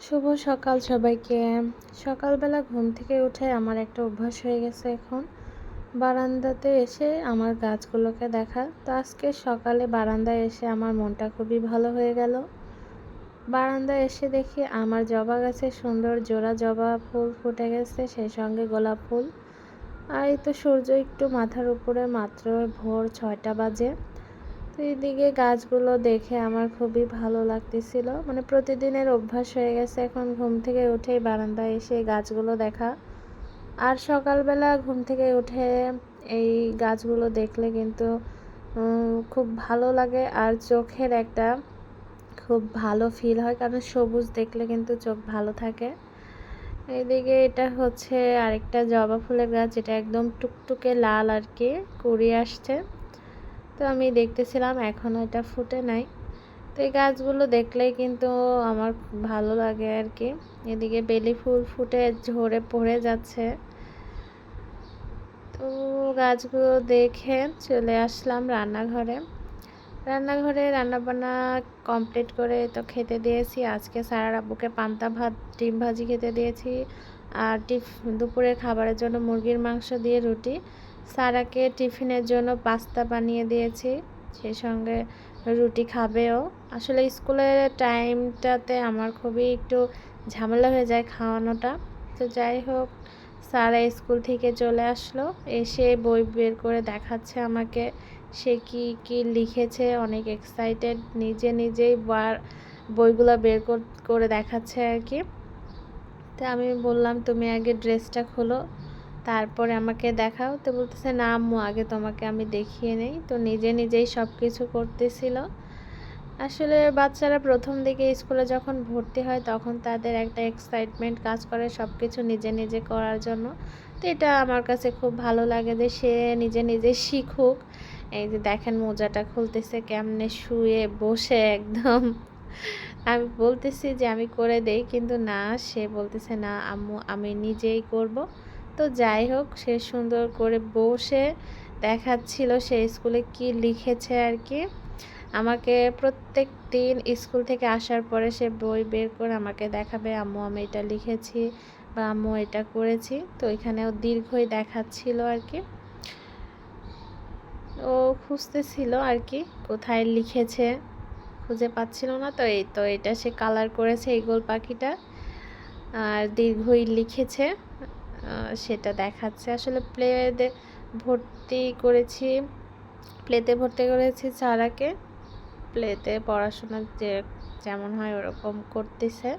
শুভ সকাল সবাইকে। সকালবেলা ঘুম থেকে উঠে আমার একটা অভ্যাস হয়ে গেছে এখন বারান্দাতে এসে আমার গাছগুলোকে দেখা। তো আজকে সকালে বারান্দায় এসে আমার মনটা খুবই ভালো হয়ে গেল। বারান্দায় এসে দেখি আমার জবা গাছে সুন্দর জোড়া জবা ফুল ফুটে গেছে, সেই সঙ্গে গোলাপ ফুল। আর এই তো সূর্য একটু মাথার উপরে, মাত্র ভোর 6টা বাজে। তো এইদিকে গাছগুলো দেখে আমার খুবই ভালো লাগতেছিল, মানে প্রতিদিনের অভ্যাস হয়ে গেছে এখন ঘুম থেকে উঠেই বারান্দায় এসে গাছগুলো দেখা। আর সকালবেলা ঘুম থেকে উঠে এই গাছগুলো দেখলে কিন্তু খুব ভালো লাগে, আর চোখের একটা খুব ভালো ফিল হয়, কারণ সবুজ দেখলে কিন্তু চোখ ভালো থাকে। এইদিকে এটা হচ্ছে আরেকটা জবা ফুলের গাছ, যেটা একদম টুকটুকে লাল আর কি, কুড়ি আসছে। তো আমি দেখতেছিলাম, এখনও এটা ফুটে নাই। তো এই গাছগুলো দেখলেই কিন্তু আমার ভালো লাগে আর কি। এদিকে বেলি ফুল ফুটে ঝরে পড়ে যাচ্ছে। তো গাছগুলো দেখে চলে আসলাম রান্নাঘরে। রান্নাবান্না কমপ্লিট করে তো খেতে দিয়েছি। আজকে সারার আব্বুকে পান্তা ভাত ডিম ভাজি খেতে দিয়েছি, আর দুপুরের খাবারের জন্য মুরগির মাংস দিয়ে রুটি। সারাকে টিফিনের জন্য পাস্তা বানিয়ে দিয়েছি, সেই সঙ্গে রুটি খাবেও। আসলে স্কুলের টাইমটাতে আমার খুবই একটু ঝামেলা হয়ে যায় খাওয়ানোটা। তো যাই হোক, সারা স্কুল থেকে চলে আসলো, এসে বই বের করে দেখাচ্ছে আমাকে সে কি কি লিখেছে। অনেক এক্সাইটেড, নিজেই বইগুলো বের করে দেখাচ্ছে আর কি। তো আমি বললাম, তুমি আগে ড্রেসটা খোলো, তারপরে আমাকে দেখাও। তো বলতেছে, না আম্মু, আগে তোমাকে আমি দেখিয়ে নেই। তো নিজেই সব কিছু করতেছিল। আসলে বাচ্চারা প্রথম দিকে স্কুলে যখন ভর্তি হয় তখন তাদের একটা এক্সাইটমেন্ট কাজ করে সব কিছু নিজে করার জন্য। তো এটা আমার কাছে খুব ভালো লাগে যে সে নিজে শিখুক। এই যে দেখেন, মোজাটা খুলতেছে কেমনে শুয়ে বসে একদম। আমি বলতেছি যে আমি করে দেই, কিন্তু না, সে বলতেছে না আম্মু, আমি নিজেই করব। তো যাই হোক, সে সুন্দর করে বসে দেখাচ্ছিল সে স্কুলে কি লিখেছে আর কি। আমাকে প্রত্যেক দিন স্কুল থেকে আসার পরে সে বই বের করে আমাকে দেখাবে, আম্মু আমি এটা লিখেছি বা আম্মু এটা করেছি। তো এখানেও দীর্ঘই দেখাচ্ছিল আর কি। ও খুঁজতেছিল আর কি কোথায় লিখেছে, খুঁজে পাচ্ছিল না। তো এই তো এটা সে কালার করেছে ঈগল পাখিটা, আর দীর্ঘই লিখেছে, সেটা দেখাচ্ছে। আসলে প্লেতে ভর্তি করেছি সারাকে। প্লেতে পড়াশোনা যেমন হয় ওরকম করতেছে।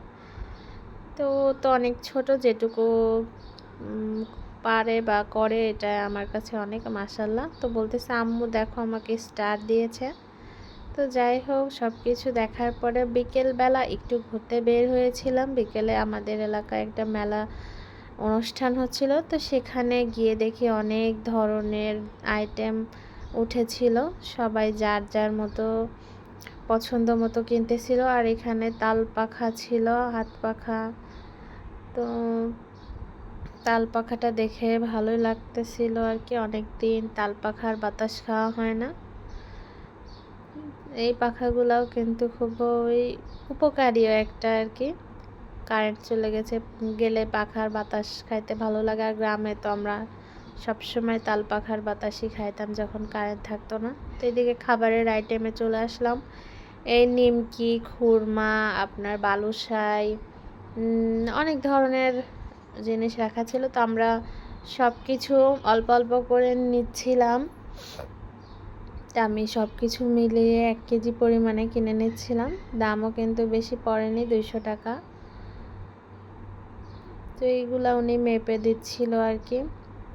তো অনেক ছোট, যেটুকু পারে বা করে এটা আমার কাছে অনেক মাশাআল্লাহ। তো বলতেছে, আম্মু দেখো আমাকে স্টার দিয়েছে। তো যাই হোক, সব কিছু দেখার পরে বিকেলবেলা একটু ঘুরতে বের হয়েছিলাম। বিকেলে আমাদের এলাকায় একটা মেলা অনুষ্ঠান হচ্ছিল, তো সেখানে গিয়ে দেখি অনেক ধরনের আইটেম উঠেছিল। সবাই যার যার মতো পছন্দ মতো কিনতেছিল। আর এখানে তাল পাখা ছিল, হাত পাখা। তো তাল পাখাটা দেখে ভালোই লাগতেছিল আর কি, অনেক দিন তাল পাখার বাতাস খাওয়া হয় না। এই পাখাগুলাও কিন্তু খুবই উপকারীও একটা আর কি। কারেন্ট চলে গেলে পাখার বাতাস খাইতে ভালো লাগে। আর গ্রামে তো আমরা সবসময় তাল পাখার বাতাসই খাইতাম যখন কারেন্ট থাকতো না। তো এদিকে খাবারের আইটেমে চলে আসলাম। এই নিমকি, খুরমা, আপনার বালুশাই, অনেক ধরনের জিনিস রাখা ছিল। তো আমরা সব কিছু অল্প অল্প করে নিচ্ছিলাম। তা আমি সব কিছু মিলিয়ে 1 কেজি পরিমাণে কিনে নিচ্ছিলাম। দামও কিন্তু বেশি পড়েনি, 200 টাকা। তো এইগুলা উনি মেপে দিচ্ছিল আর কি।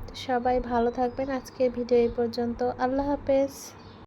তো সবাই ভালো থাকবেন। আজকের ভিডিও এই পর্যন্ত। আল্লাহ হাফেজ।